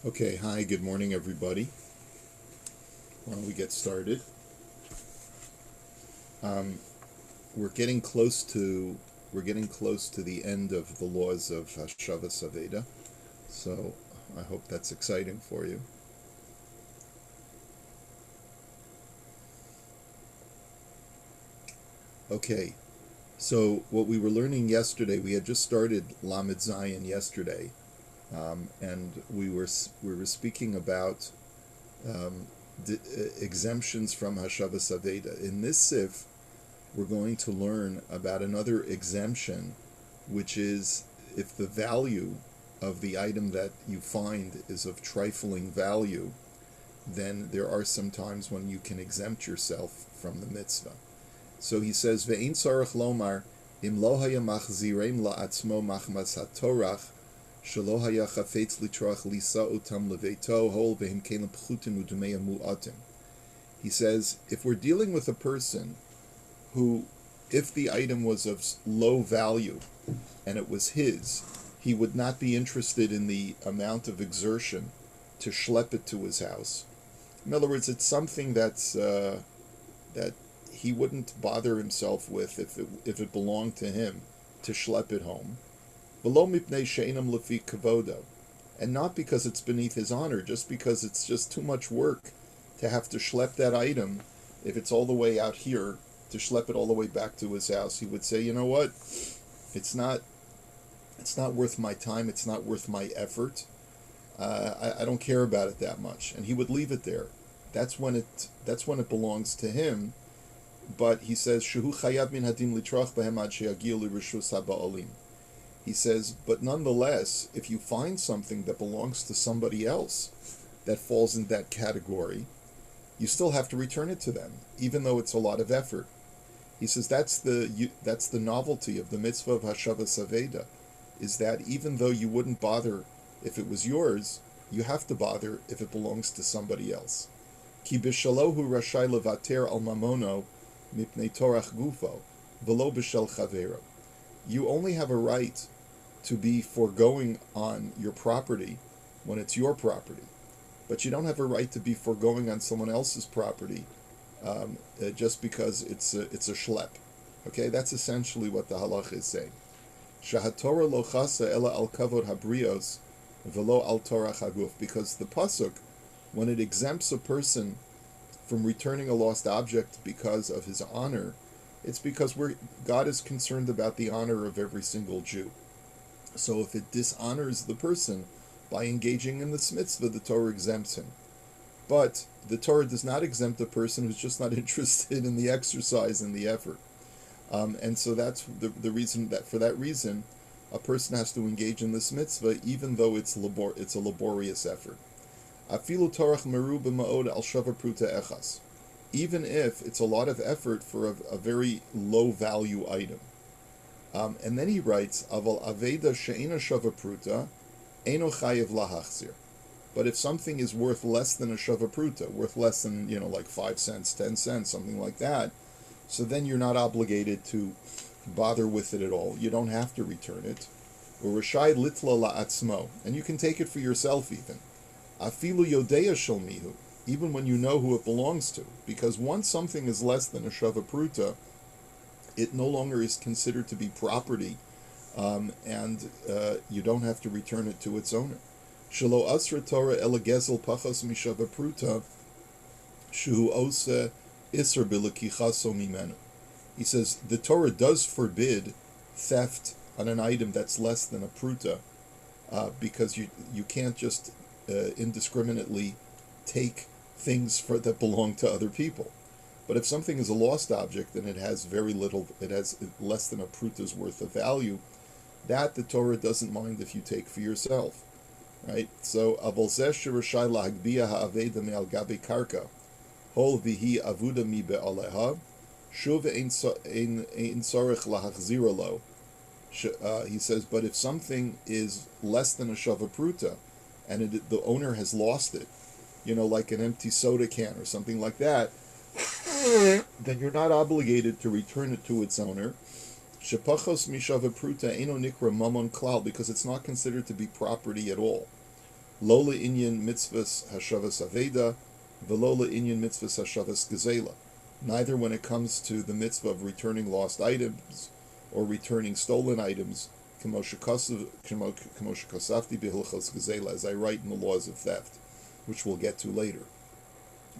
Okay, hi, good morning, everybody. Why don't we get started? Um, we're getting close to the end of the laws of Hashavas Aveda, so I hope that's exciting for you. Okay, so what we were learning yesterday, we had just started Lamed Zayin yesterday, and we were speaking about um, exemptions from Hashavas Aveda. In this sif, we're going to learn about another exemption, which is if the value of the item that you find is of trifling value, then there are some times when you can exempt yourself from the mitzvah. So he says, "Ve'ein tzarich lomar im lo haya machzirem la'atzmo machmas hatorach shelo haya chafetz litroach lisa otam leveito hol ve'im kelim pchutim udumei mu'atim." He says, if we're dealing with a person who, if the item was of low value and it was his, he would not be interested in the amount of exertion to schlep it to his house. In other words, it's something that he wouldn't bother himself with if it belonged to him to schlep it home. V'lo mipnei she'enam lefi kavodo, and not because it's beneath his honor, just because it's just too much work to have to schlep that item. If it's all the way out here, to schlep it all the way back to his house, he would say, you know what, it's not worth my time, it's not worth my effort. I don't care about it that much, and he would leave it there. That's when it belongs to him. But he says, Shuhu chayav min hadim litrach behem ad sheyagiu lirishus haba'alim. He says, but nonetheless, if you find something that belongs to somebody else that falls in that category, you still have to return it to them, even though it's a lot of effort. He says that's the novelty of the mitzvah of Hashavas Aveda, is that even though you wouldn't bother if it was yours, you have to bother if it belongs to somebody else. Ki b'shalohu rashai levater al mamono mipnei torach gufo v'lo b'shel chavero. You only have a right to be foregoing on your property when it's your property, but you don't have a right to be foregoing on someone else's property just because it's a schlep. Okay, that's essentially what the halach is saying. Shahatorah lo chasa ela al kavod habrios velo al torah haguf, because the pasuk, when it exempts a person from returning a lost object because of his honor, it's because God is concerned about the honor of every single Jew. So if it dishonors the person by engaging in this mitzvah, the Torah exempts him. But the Torah does not exempt a person who's just not interested in the exercise and the effort. And so that's the reason that for that reason, a person has to engage in this mitzvah, even though it's a laborious effort. Afilu torach meru b'ma'od al shava pruta echas, even if it's a lot of effort for a very low value item. And then he writes, Aval aveda she'ena shava pruta, eno chayev lahachzir. But if something is worth less than a shava pruta, worth less than, like 5 cents, 10 cents, something like that, so then you're not obligated to bother with it at all. You don't have to return it. Or rashai litla la'atzmo, and you can take it for yourself even. Afilu yodeya shel mihu, even when you know who it belongs to. Because once something is less than a shava pruta, it no longer is considered to be property, and you don't have to return it to its owner. Shelo asra Torah ela gezel pachas mishava pruta shu ose iser bilakichaso mimenu. He says the Torah does forbid theft on an item that's less than a pruta, because you can't just indiscriminately take things that belong to other people. But if something is a lost object and it has very little, it has less than a pruta's worth of value, that the Torah doesn't mind if you take for yourself, right? So avol zeh shirashai lahagbia ha'aveda me'al gabe karka hol vihi avuda mi be'aleha shuv ein tzarich lahachzira lo. He says, but if something is less than a shava pruta and the owner has lost it, like an empty soda can or something like that, then you're not obligated to return it to its owner. Shepachos mishava pruta eno nikra mamon klal, because it's not considered to be property at all. Lola inyan mitzvahs hashavas aveda, velola inyan mitzvahs hashavas gezela. Neither when it comes to the mitzvah of returning lost items or returning stolen items, k'moshe kasafti b'hilchos gezela, as I write in the laws of theft, which we'll get to later.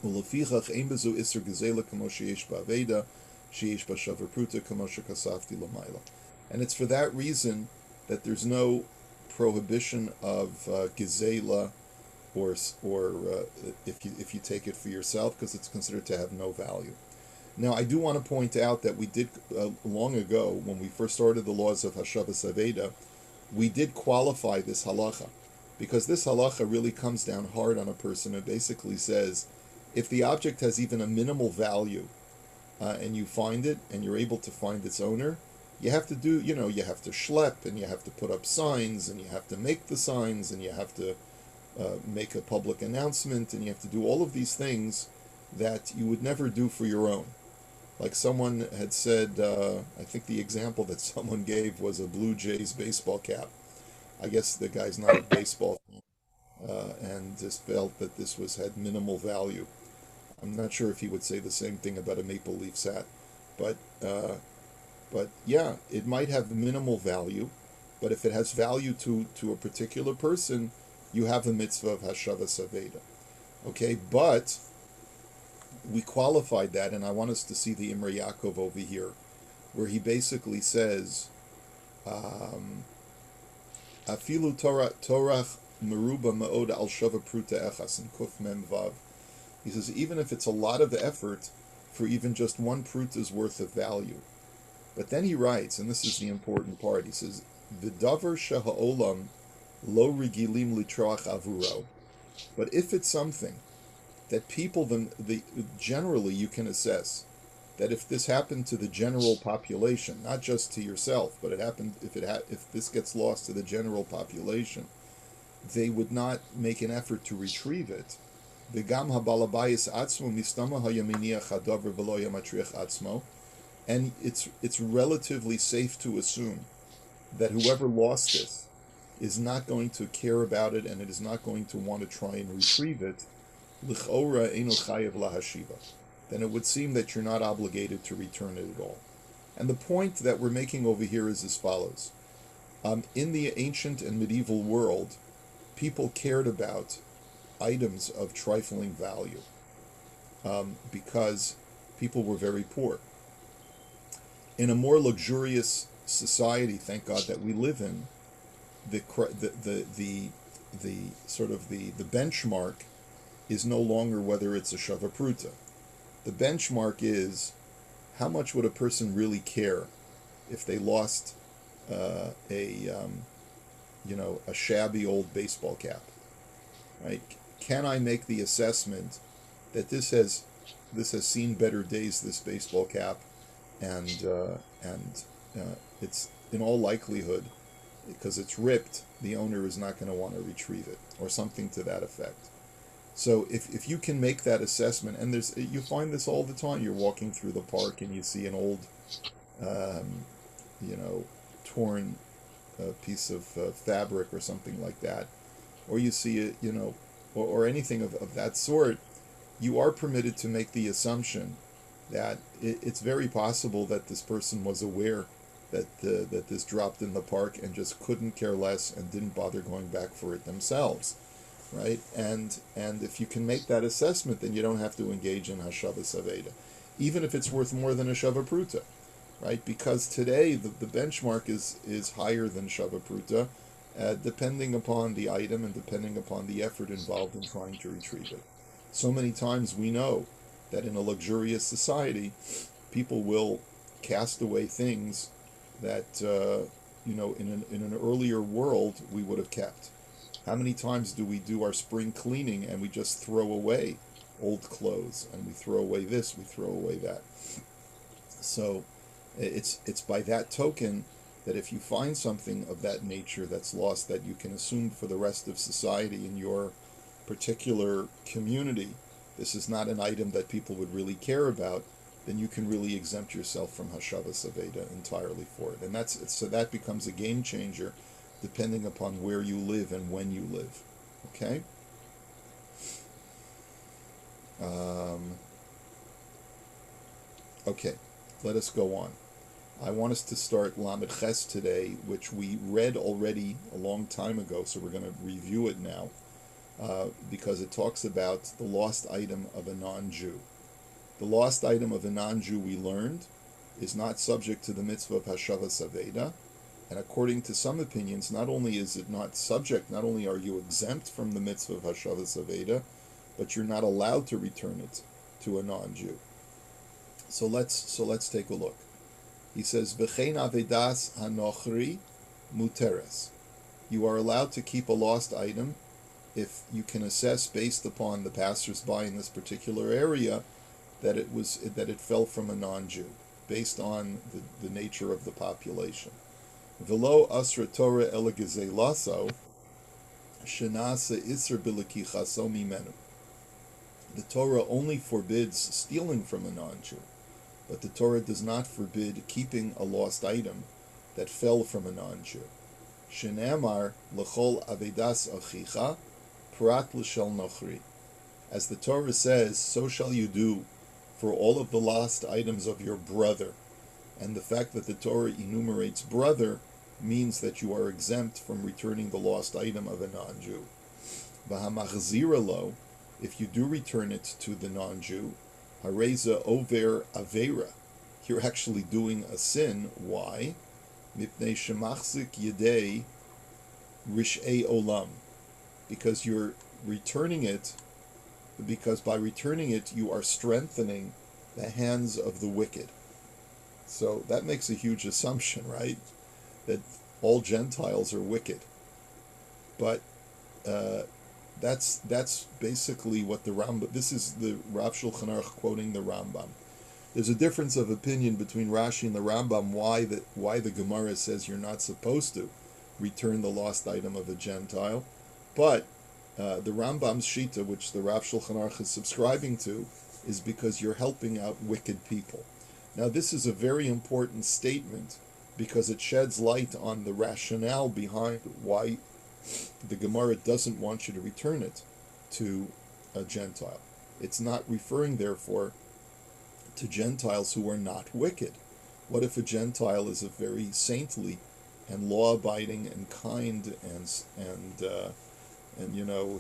Ulefichach ein bezu iser gezela k'moshe yesh ba'aveda, sheyesh b'shavar pruta k'moshe kasafti l'mayla. And it's for that reason that there's no prohibition of gezela, or if you take it for yourself, because it's considered to have no value. Now, I do want to point out that we did long ago, when we first started the laws of Hashavas Aveda, we did qualify this halacha, because this halacha really comes down hard on a person. It basically says, if the object has even a minimal value, and you find it, and you're able to find its owner, you have to do, you have to schlep, and you have to put up signs, and you have to make the signs, and you have to make a public announcement, and you have to do all of these things that you would never do for your own. Like someone had said, I think the example that someone gave was a Blue Jays baseball cap. I guess the guy's not a baseball fan, and just felt that this had minimal value. I'm not sure if he would say the same thing about a Maple Leafs hat, but yeah, it might have minimal value, but if it has value to a particular person, you have the mitzvah of Hashavas Aveda. Okay, but we qualified that, and I want us to see the Imrei Yaakov over here, where he basically says, Afilu torach meruba ma'od al shava pruta echas in kuf mem vav. He says, even if it's a lot of effort for even just one pruta's worth of value. But then he writes, and this is the important part, he says, V'davar sheha'olam lo regilim litroach avuro. But if it's something that people, generally you can assess, that if this happened to the general population, not just to yourself, but if this gets lost to the general population, they would not make an effort to retrieve it. V'gam habalabayis atzmo mistama hayaminiach hadavar v'lo yamatriach atzmo. And it's relatively safe to assume that whoever lost this is not going to care about it, and it is not going to want to try and retrieve it. L'chora eino chayev lahashiva. Then it would seem that you're not obligated to return it at all. And the point that we're making over here is as follows. In the ancient and medieval world, people cared about items of trifling value because people were very poor. In a more luxurious society, thank God, that we live in, the benchmark is no longer whether it's a shava pruta. The benchmark is how much would a person really care if they lost a shabby old baseball cap, right? Can I make the assessment that this has seen better days, this baseball cap, and it's in all likelihood, because it's ripped, the owner is not going to want to retrieve it, or something to that effect. So if you can make that assessment, and you find this all the time, you're walking through the park and you see an old, torn piece of fabric or something like that, or you see it, or anything of that sort, you are permitted to make the assumption that it's very possible that this person was aware that this dropped in the park and just couldn't care less and didn't bother going back for it themselves, right? And if you can make that assessment, then you don't have to engage in Hashavas Aveda, even if it's worth more than a Shava Pruta, right? Because today the benchmark is higher than Shava Pruta, depending upon the item and depending upon the effort involved in trying to retrieve it. So many times we know that in a luxurious society, people will cast away things that in an earlier world we would have kept. How many times do we do our spring cleaning and we just throw away old clothes, and we throw away this, we throw away that? So it's by that token that if you find something of that nature that's lost, that you can assume for the rest of society in your particular community, this is not an item that people would really care about, then you can really exempt yourself from Hashavas Aveda entirely for it. And so that becomes a game changer depending upon where you live and when you live. Okay. Okay, let us go on. I want us to start Lamed Ches today, which we read already a long time ago, so we're going to review it now, because it talks about the lost item of a non-Jew. The lost item of a non-Jew, we learned, is not subject to the mitzvah of Hashavas Aveda, and according to some opinions, not only is it not subject, not only are you exempt from the mitzvah of Hashavas Aveda, but you're not allowed to return it to a non-Jew. So let's take a look. He says, "V'chein avedas hanochri muteres." You are allowed to keep a lost item if you can assess, based upon the passers-by in this particular area, that it fell from a non-Jew, based on the nature of the population. V'lo asra Torah ela gezei laso shenase iser bilikichaso mimenu. The Torah only forbids stealing from a non-Jew, but the Torah does not forbid keeping a lost item that fell from a non-Jew. Shenamar l'chol avedas achicha prat l'shel nochri. As the Torah says, so shall you do for all of the lost items of your brother. And the fact that the Torah enumerates brother means that you are exempt from returning the lost item of a non-Jew. V'hamachzira lo, if you do return it to the non-Jew, hareza over avera, you're actually doing a sin. Why? Mipnei shemachzik yedei rish'ei olam, because you're returning it, because by returning it you are strengthening the hands of the wicked. So that makes a huge assumption, right? That all Gentiles are wicked. But that's basically what the Rambam. This is the Rav Shulchan Aruch quoting the Rambam. There's a difference of opinion between Rashi and the Rambam why the Gemara says you're not supposed to return the lost item of a Gentile, but the Rambam's Shita, which the Rav Shulchan Aruch is subscribing to, is because you're helping out wicked people. Now this is a very important statement because it sheds light on the rationale behind why the Gemara doesn't want you to return it to a Gentile. It's not referring, therefore, to Gentiles who are not wicked. What if a Gentile is a very saintly and law-abiding and kind and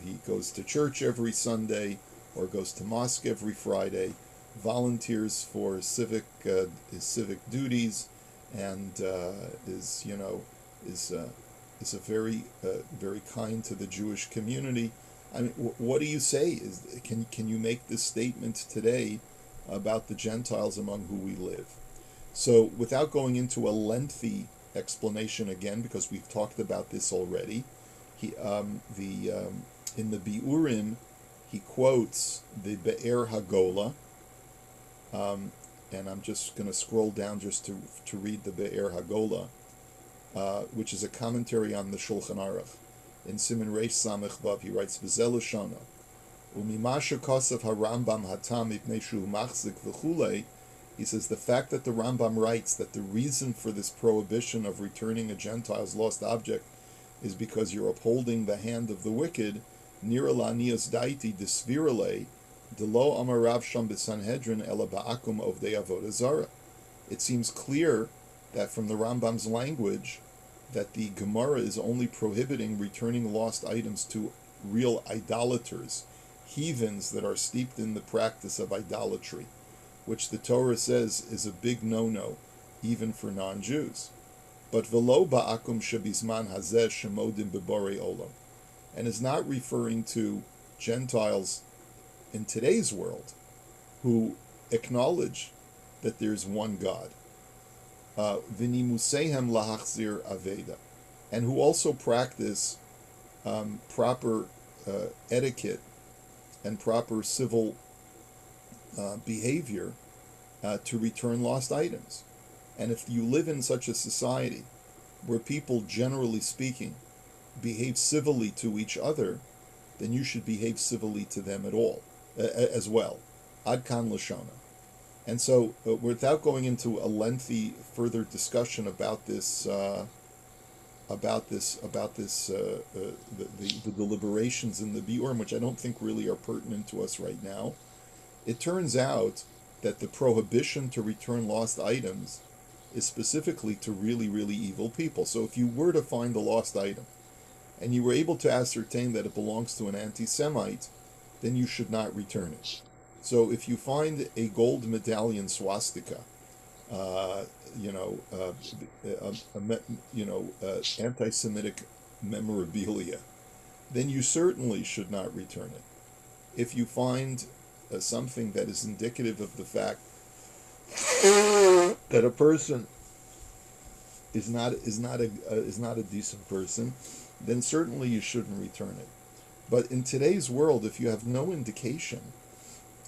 he goes to church every Sunday or goes to mosque every Friday, volunteers for his civic duties, and is a very very kind to the Jewish community. I mean, what do you say? Can you make this statement today about the Gentiles among who we live? So, without going into a lengthy explanation again, because we've talked about this already, in the Biurim he quotes the Be'er Hagola, and I'm just going to scroll down just to read the Be'er Hagola, which is a commentary on the Shulchan Aruch. In Siman Reish Samech Vav, he writes, V'zel Shana, U'mimasha kosav harambam hatam ipnei shu machzik v'chulei. He says the fact that the Rambam writes that the reason for this prohibition of returning a Gentile's lost object is because you're upholding the hand of the wicked, nira la'niyas daiti desvirale, delo amarav sham b'sanhedrin ela ba'akum ovdei avodah zara. It seems clear that from the Rambam's language that the Gemara is only prohibiting returning lost items to real idolaters, heathens that are steeped in the practice of idolatry, which the Torah says is a big no-no, even for non-Jews. But velo ba'akum shebizman hazeh shemodim beborei olam, and is not referring to Gentiles in today's world who acknowledge that there's one God. V'nimusehem lahachzir aveda, and who also practice proper etiquette and proper civil behavior to return lost items. And if you live in such a society where people, generally speaking, behave civilly to each other, then you should behave civilly to them as well. Ad kan lashona. And so, without going into a lengthy further discussion about this the deliberations in the Biurim, which I don't think really are pertinent to us right now. It turns out that the prohibition to return lost items is specifically to really, really evil people. So if you were to find a lost item and you were able to ascertain that it belongs to an anti-Semite, then you should not return it. So if you find a gold medallion swastika, uh, you know, anti-Semitic memorabilia, then you certainly should not return it. If you find something that is indicative of the fact that a person is not a decent person, then certainly you shouldn't return it. But in today's world, if you have no indication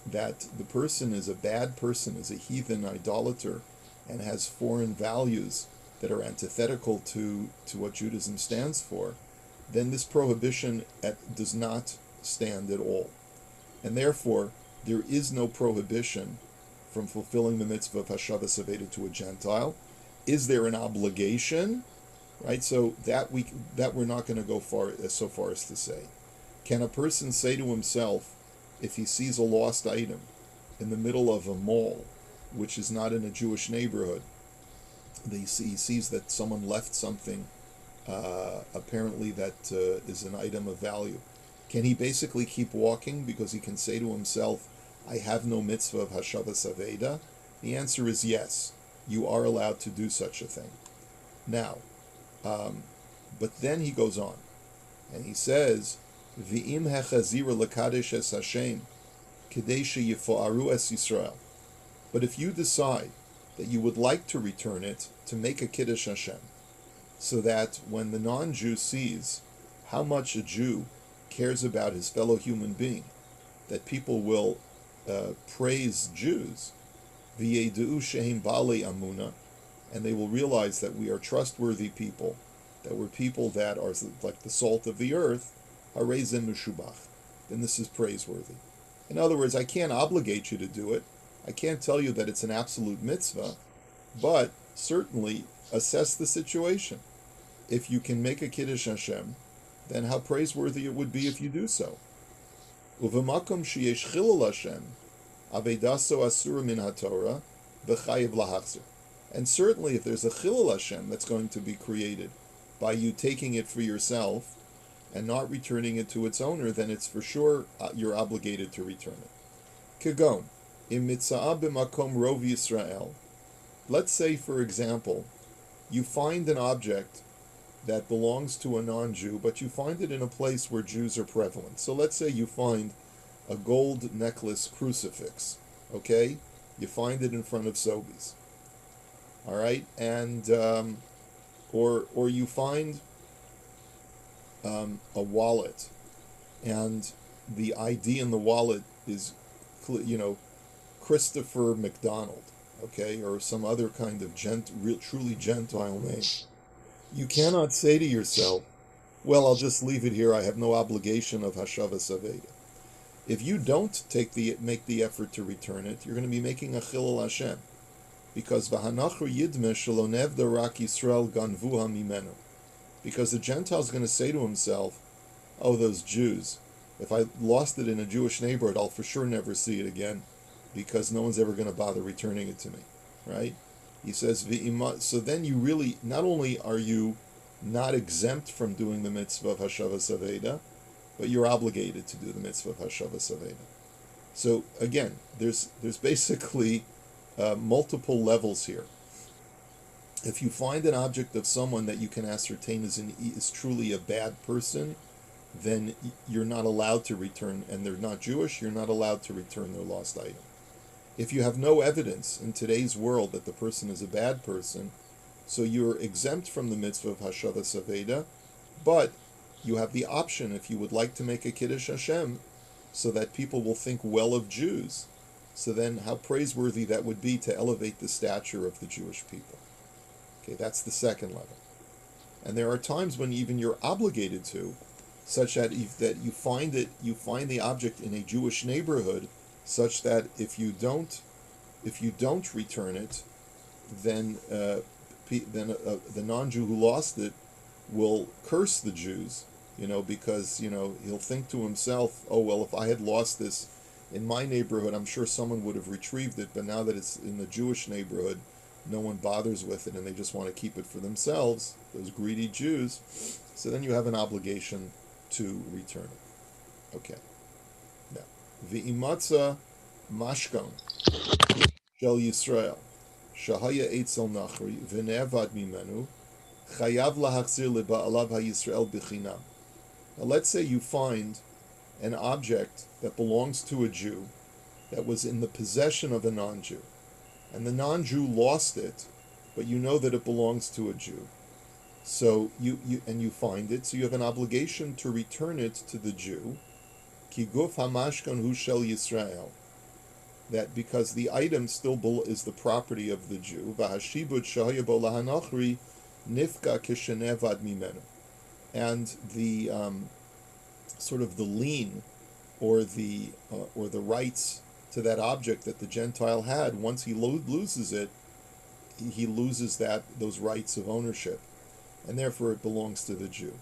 that the person is a bad person, is a heathen idolater, and has foreign values that are antithetical to what Judaism stands for, then this prohibition does not stand at all. And therefore, there is no prohibition from fulfilling the mitzvah of Hashavas Aveda to a Gentile. Is there an obligation? Right? So that we're not going to go so far as to say. Can a person say to himself, if he sees a lost item in the middle of a mall, which is not in a Jewish neighborhood, he sees that someone left something, apparently that is an item of value. Can he basically keep walking because he can say to himself, I have no mitzvah of Hashavas Aveda? The answer is yes. You are allowed to do such a thing. Now, but then he goes on, and he says, V'im hechazira lekadesh es Hashem, kedei sheyifoaru es Yisrael. But if you decide that you would like to return it to make a Kiddush Hashem, so that when the non-Jew sees how much a Jew cares about his fellow human being, that people will praise Jews, v'yedu shehem bali amuna, and they will realize that we are trustworthy people, that we're people that are like the salt of the earth, harezim meshubach, then this is praiseworthy. In other words, I can't obligate you to do it. I can't tell you that it's an absolute mitzvah, but certainly assess the situation. If you can make a Kiddush Hashem, then how praiseworthy it would be if you do so. Uvemakom sheyesh chilul Hashem, avedaso asura min haTorah, v'chayiv lahachzir. And certainly if there's a chilul Hashem that's going to be created by you taking it for yourself and not returning it to its owner, then it's for sure you're obligated to return it. Kagon, im mitza'ah b'makom rov Yisrael. Let's say, for example, you find an object that belongs to a non-Jew, but you find it in a place where Jews are prevalent. So let's say you find a gold necklace crucifix, okay? You find it in front of Sobeys, all right? And, or you find a wallet, and the ID in the wallet is, Christopher McDonald, okay, or some other kind of truly Gentile name. You cannot say to yourself, well, I'll just leave it here. I have no obligation of Hashavas Aveda. If you don't make the effort to return it, you're going to be making a chilul Hashem, because v'hanachu yidme shelo nevda rak Yisrael ganvuha mimenu. Because the Gentile is going to say to himself, oh, those Jews, if I lost it in a Jewish neighborhood, I'll for sure never see it again, because no one's ever going to bother returning it to me, right? He says, so then you really, not only are you not exempt from doing the mitzvah of Hashavas Aveda, but you're obligated to do the mitzvah of Hashavas Aveda. So again, there's basically multiple levels here. If you find an object of someone that you can ascertain is truly a bad person, then you're not allowed to return, and they're not Jewish, you're not allowed to return their lost item. If you have no evidence in today's world that the person is a bad person, so you're exempt from the mitzvah of Hashavas Aveda, but you have the option, if you would like to make a Kiddush Hashem, so that people will think well of Jews. So then how praiseworthy that would be to elevate the stature of the Jewish people. Okay, that's the second level. And there are times when even you're obligated to, such that you find the object in a Jewish neighborhood, such that if you don't return it, then the non-Jew who lost it will curse the Jews, because, he'll think to himself, oh, well, if I had lost this in my neighborhood, I'm sure someone would have retrieved it, but now that it's in the Jewish neighborhood, no one bothers with it, and they just want to keep it for themselves, those greedy Jews. So then you have an obligation to return it. Okay. Now, V'imatza mashkon shel Yisrael, shahaya eitzel nachri, v'ne'avad mimenu, chayav lahachzir leba'alav ha'Yisrael b'chinam. Now let's say you find an object that belongs to a Jew that was in the possession of a non-Jew, and the non-Jew lost it, but you know that it belongs to a Jew. So you find it, so you have an obligation to return it to the Jew. Ki guf hamashkan hu shel Yisrael, that because the item still is the property of the Jew. V'hashibud shahaya bo lahanachri nifka kishenevad mimenu, and the sort of the lien or the rights to that object that the Gentile had, once he loses it, he loses those rights of ownership, and therefore it belongs to the Jew.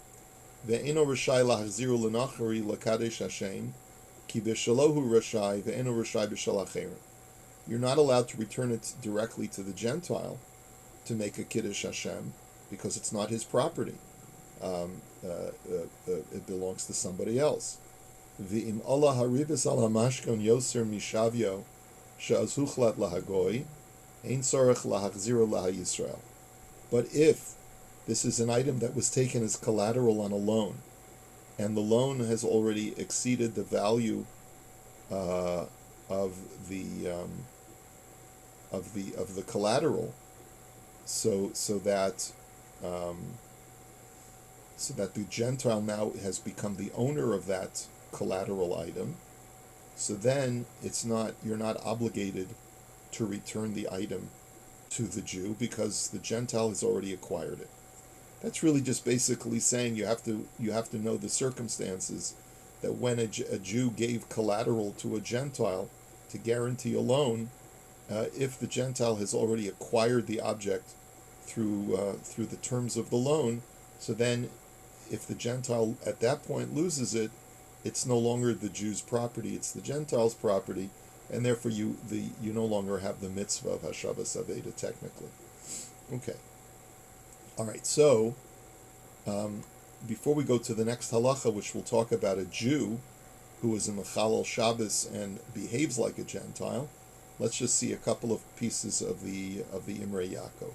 Ve'eno rashai lahziru l'nachari lakadesh Hashem, ki b'shalohu rashai ve'eno rashai b'shal acherim. You're not allowed to return it directly to the Gentile to make a kiddush Hashem, because it's not his property. It belongs to somebody else. V'im Allah haribis al hamashkon yoser mishavyo she'az huchlat lahagoy ein tzorech lahachziro lahayisrael. But if this is an item that was taken as collateral on a loan, and the loan has already exceeded the value of the collateral, so that the Gentile now has become the owner of that collateral item, so then you're not obligated to return the item to the Jew, because the Gentile has already acquired it. That's really just basically saying you have to know the circumstances, that when a Jew gave collateral to a Gentile to guarantee a loan, if the Gentile has already acquired the object through the terms of the loan, so then if the Gentile at that point loses it, it's no longer the Jew's property, it's the Gentile's property, and therefore you no longer have the mitzvah of Hashavas Aveda technically. Okay. All right, so before we go to the next halacha, which will talk about a Jew who is a Mechalel Shabbos and behaves like a Gentile, let's just see a couple of pieces of the Imrei Yaakov.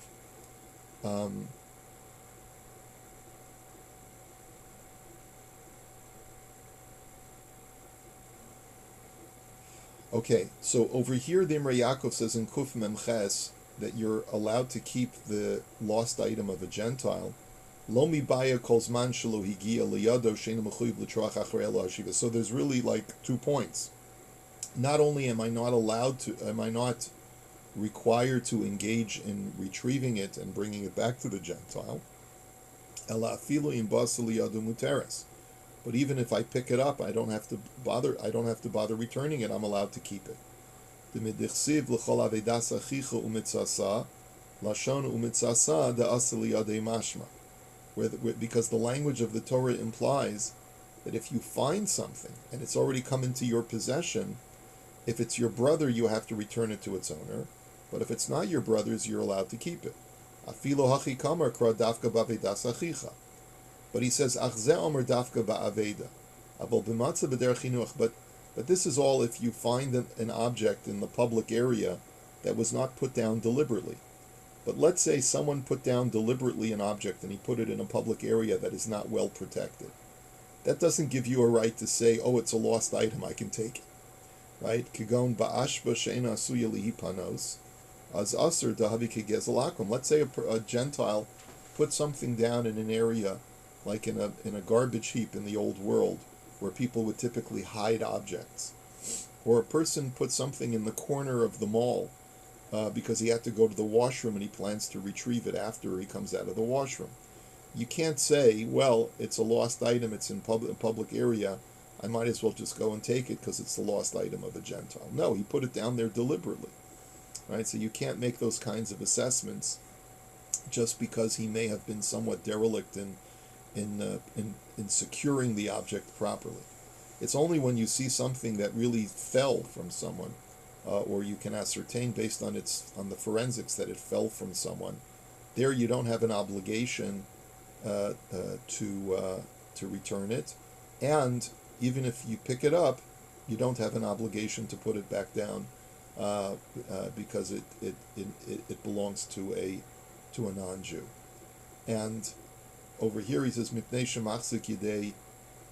Okay, so over here the Imrei Yaakov says in Kuf Memches that you're allowed to keep the lost item of a Gentile. Lo mibaya kol zman shelo higia liyado sheinu mechuyev l'troach acharei lo hashiva. So there's really like 2 points. Not only am I not required to engage in retrieving it and bringing it back to the Gentile, ela afilu im basa liyado muteres. But even if I pick it up, I don't have to bother returning it. I'm allowed to keep it. Because the language of the Torah implies that if you find something and it's already come into your possession, if it's your brother, you have to return it to its owner. But if it's not your brother's, you're allowed to keep it. But he says, but this is all if you find an object in the public area that was not put down deliberately. But let's say someone put down deliberately an object and he put it in a public area that is not well protected. That doesn't give you a right to say, oh, it's a lost item, I can take it. Right? Kigon ba'ashba she'ena asuya lihipanos, az asur dahavi kegezelakum. Let's say a Gentile put something down in an area like in a garbage heap in the old world, where people would typically hide objects. Or a person put something in the corner of the mall because he had to go to the washroom and he plans to retrieve it after he comes out of the washroom. You can't say, well, it's a lost item, it's in a public area, I might as well just go and take it because it's the lost item of a Gentile. No, he put it down there deliberately. Right? So you can't make those kinds of assessments just because he may have been somewhat derelict in in securing the object properly. It's only when you see something that really fell from someone, or you can ascertain based on the forensics that it fell from someone. There, you don't have an obligation uh, uh, to to return it, and even if you pick it up, you don't have an obligation to put it back down, because it belongs to a non-Jew. And over here he says Mipnei shemachzik yidei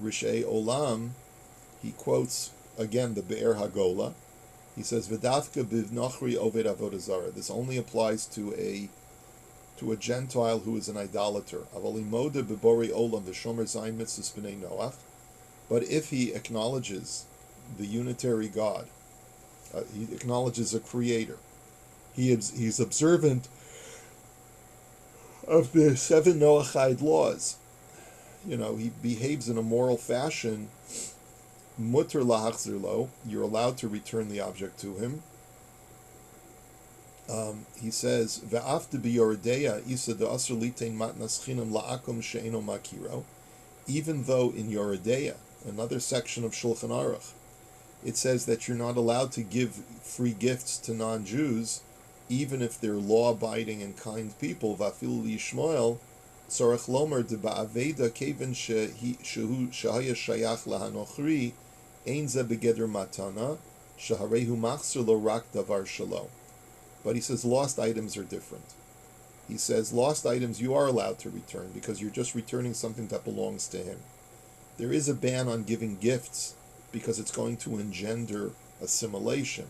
rishei olam. He quotes again the Be'er Hagola. He says V'davka bivnochri oved avodah zarah. This only applies to a Gentile who is an idolater. Avalimoda bebori olam v'shomer zayin mitzvahs b'nei Noach. But if he acknowledges the unitary God, he acknowledges a creator, he's observant of the 7 Noachide laws. He behaves in a moral fashion. Mutter lahachzir lo, you're allowed to return the object to him. He says, Ve'afta biyoredeya isa de'asr litein matnas chinam la'akum she'eno makiro. Even though in Yoredeya, another section of Shulchan Aruch, it says that you're not allowed to give free gifts to non-Jews, even if they're law-abiding and kind people. Va'afil lishmoel tzarech lomer de ba'aveda keven shehu shahaya shayach lahanochri ein ze begeder matana shaharehu machzer lo rak davar shalom. But he says lost items are different. He says lost items you are allowed to return because you're just returning something that belongs to him. There is a ban on giving gifts because it's going to engender assimilation.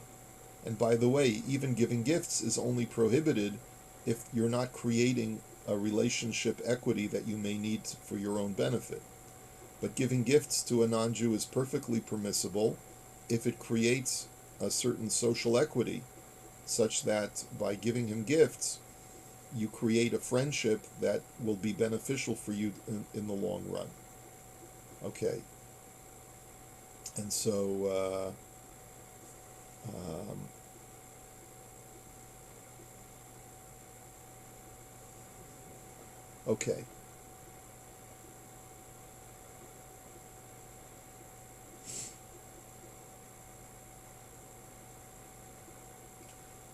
And by the way, even giving gifts is only prohibited if you're not creating a relationship equity that you may need for your own benefit. But giving gifts to a non-Jew is perfectly permissible if it creates a certain social equity, such that by giving him gifts, you create a friendship that will be beneficial for you in the long run. Okay. And so, okay.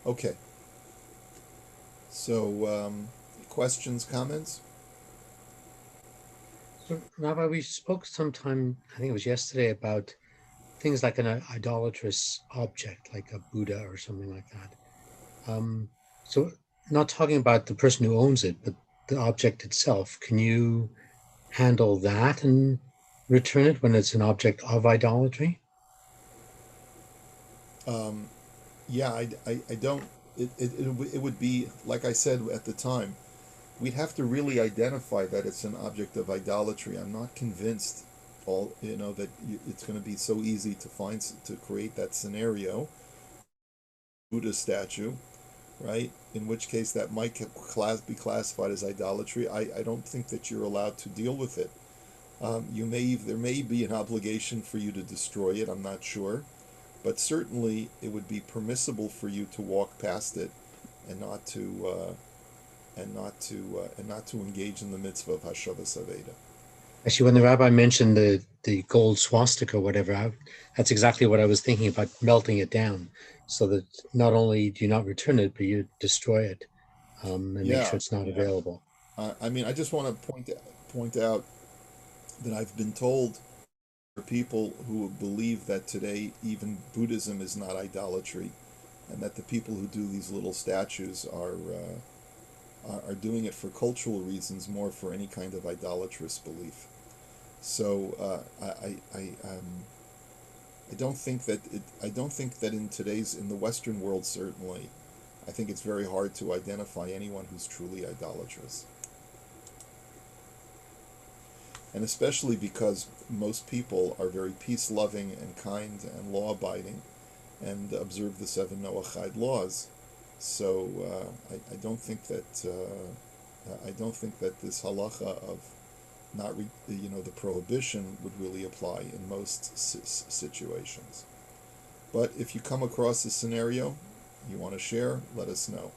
Okay. So, questions, comments? So, Rabbi, we spoke sometime, I think it was yesterday, about things like an idolatrous object, like a Buddha or something like that. So, not talking about the person who owns it, but the object itself. Can you handle that and return it when it's an object of idolatry? Um, yeah, I don't. It would be, like I said at the time, we'd have to really identify that it's an object of idolatry. I'm not convinced that it's going to be so easy to create that scenario. Buddha statue, right? In which case that might be classified as idolatry. I don't think that you're allowed to deal with it. There may be an obligation for you to destroy it. I'm not sure, but certainly it would be permissible for you to walk past it and not to engage in the mitzvah of Hashavas Aveda. Actually, when the rabbi mentioned the gold swastika or whatever, that's exactly what I was thinking about, melting it down so that not only do you not return it, but you destroy it, and make sure Yeah, it's not available. I mean, I just want to point out that I've been told there are people who believe that today even Buddhism is not idolatry, and that the people who do these little statues are doing it for cultural reasons, more for any kind of idolatrous belief. So I don't think that in the Western world, certainly, I think it's very hard to identify anyone who's truly idolatrous. And especially because most people are very peace-loving and kind and law-abiding and observe the 7 Noachide laws. So I don't think that this halacha of the prohibition would really apply in most situations. But if you come across a scenario you want to share, let us know.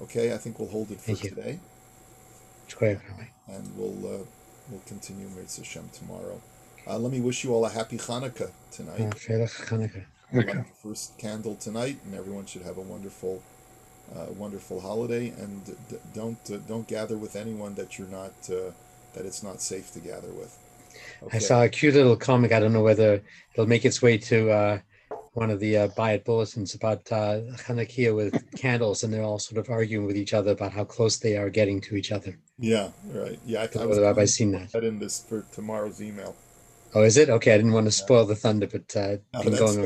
Okay, I think we'll hold it for Thank you. today. And we'll continue Mitzvah Hashem tomorrow. Let me wish you all a happy Hanukkah tonight. Light the first candle tonight, and everyone should have a wonderful holiday. And don't gather with anyone that you're not that it's not safe to gather with. Okay. I saw a cute little comic. I don't know whether it'll make its way to one of the Buy It bulletins about Hanukkah with candles, and they're all sort of arguing with each other about how close they are getting to each other. Yeah, right. Yeah, I've seen that in this for tomorrow's email. Oh, is it? Okay, I didn't want to spoil the thunder, but been going around.